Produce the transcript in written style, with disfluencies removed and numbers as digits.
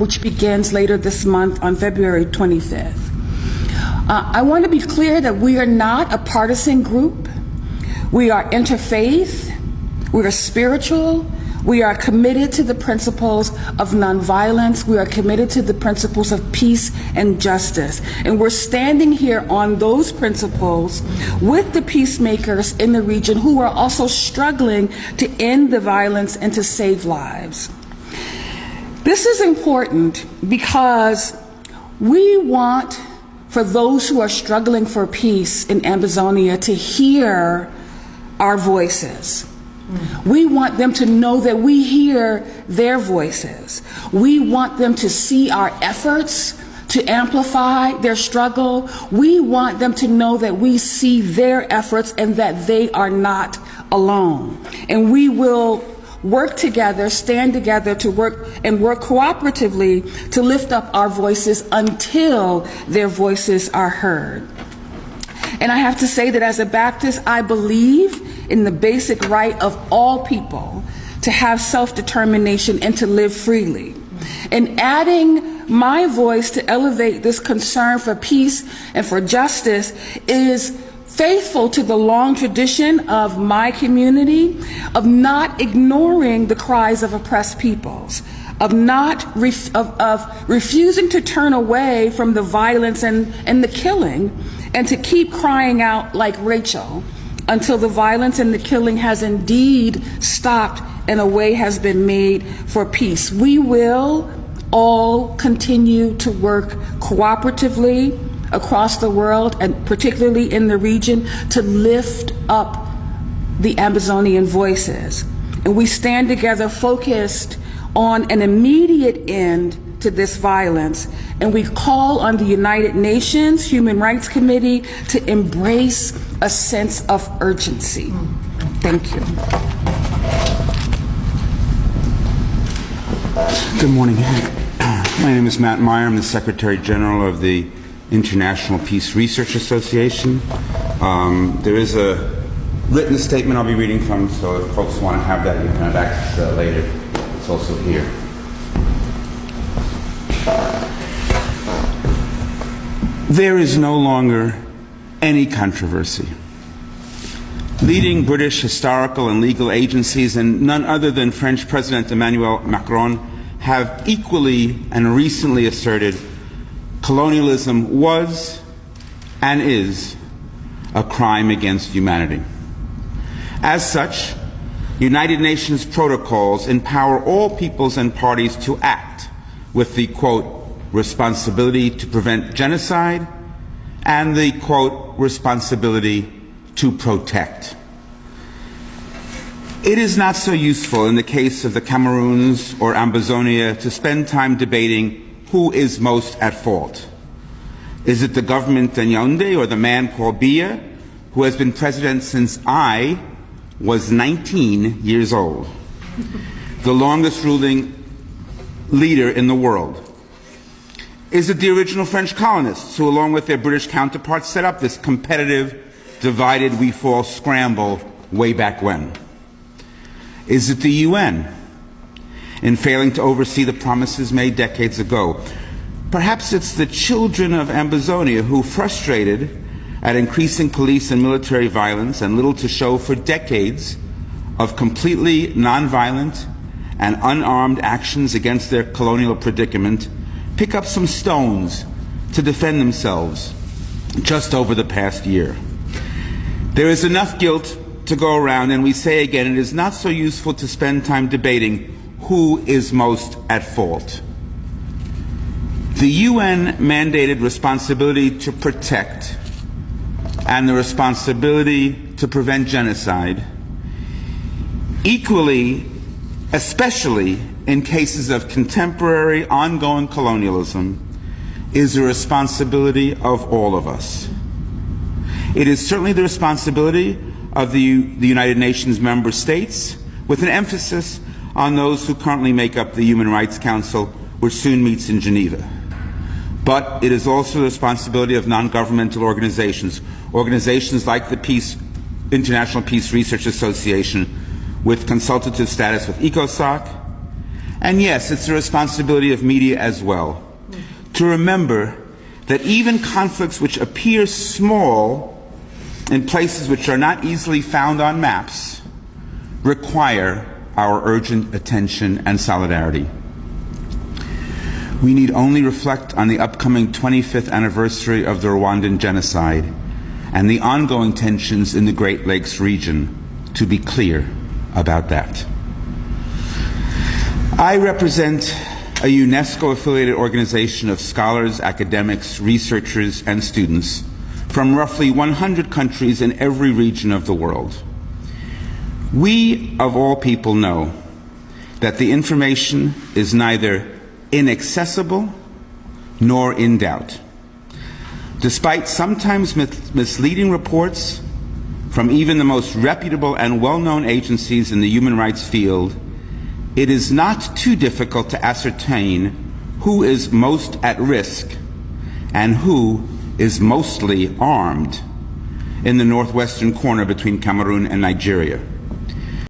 which begins later this month on February 25th. I want to be clear that we are not a partisan group. We are interfaith, we are spiritual, we are committed to the principles of nonviolence, we are committed to the principles of peace and justice. And we're standing here on those principles with the peacemakers in the region who are also struggling to end the violence and to save lives. This is important because we want for those who are struggling for peace in Amazonia to hear our voices. We want them to know that we hear their voices. We want them to see our efforts to amplify their struggle. We want them to know that we see their efforts and that they are not alone. And we will work together, stand together to work cooperatively to lift up our voices until their voices are heard. And I have to say that as a Baptist, I believe in the basic right of all people to have self-determination and to live freely. And adding my voice to elevate this concern for peace and for justice is faithful to the long tradition of my community of not ignoring the cries of oppressed peoples, of refusing to turn away from the violence and the killing, and to keep crying out like Rachel until the violence and the killing has indeed stopped and a way has been made for peace. We will all continue to work cooperatively across the world, and particularly in the region, to lift up the Amazonian voices. And we stand together focused on an immediate end to this violence, and we call on the United Nations Human Rights Committee to embrace a sense of urgency. Thank you. Good morning. My name is Matt Meyer. I'm the Secretary General of the International Peace Research Association. There is a written statement I'll be reading from, so if folks want to have that, you can have access to that later. It's also here. There is no longer any controversy. Leading British historical and legal agencies, and none other than French President Emmanuel Macron, have equally and recently asserted colonialism was and is a crime against humanity. As such, United Nations protocols empower all peoples and parties to act with the, quote, responsibility to prevent genocide and the, quote, responsibility to protect. It is not so useful in the case of the Cameroons or Amazonia to spend time debating who is most at fault. Is it the government in Yaoundé or the man Paul Biya, who has been president since I was 19 years old, the longest ruling leader in the world? Is it the original French colonists who, along with their British counterparts, set up this competitive, divided we fall scramble way back when? Is it the UN in failing to oversee the promises made decades ago? Perhaps it's the children of Amazonia who, frustrated at increasing police and military violence and little to show for decades of completely nonviolent and unarmed actions against their colonial predicament, pick up some stones to defend themselves just over the past year. There is enough guilt to go around, and we say again, it is not so useful to spend time debating who is most at fault. The UN mandated responsibility to protect and the responsibility to prevent genocide, equally, especially in cases of contemporary, ongoing colonialism, is the responsibility of all of us. It is certainly the responsibility of the United Nations member states, with an emphasis on those who currently make up the Human Rights Council, which soon meets in Geneva. But it is also the responsibility of non-governmental organizations, organizations like the International Peace Research Association, with consultative status with ECOSOC, And yes, it's the responsibility of media as well to remember that even conflicts which appear small in places which are not easily found on maps require our urgent attention and solidarity. We need only reflect on the upcoming 25th anniversary of the Rwandan genocide and the ongoing tensions in the Great Lakes region to be clear about that. I represent a UNESCO-affiliated organization of scholars, academics, researchers, and students from roughly 100 countries in every region of the world. We, of all people, know that the information is neither inaccessible nor in doubt. Despite sometimes misleading reports from even the most reputable and well-known agencies in the human rights field, it is not too difficult to ascertain who is most at risk and who is mostly armed in the northwestern corner between Cameroon and Nigeria.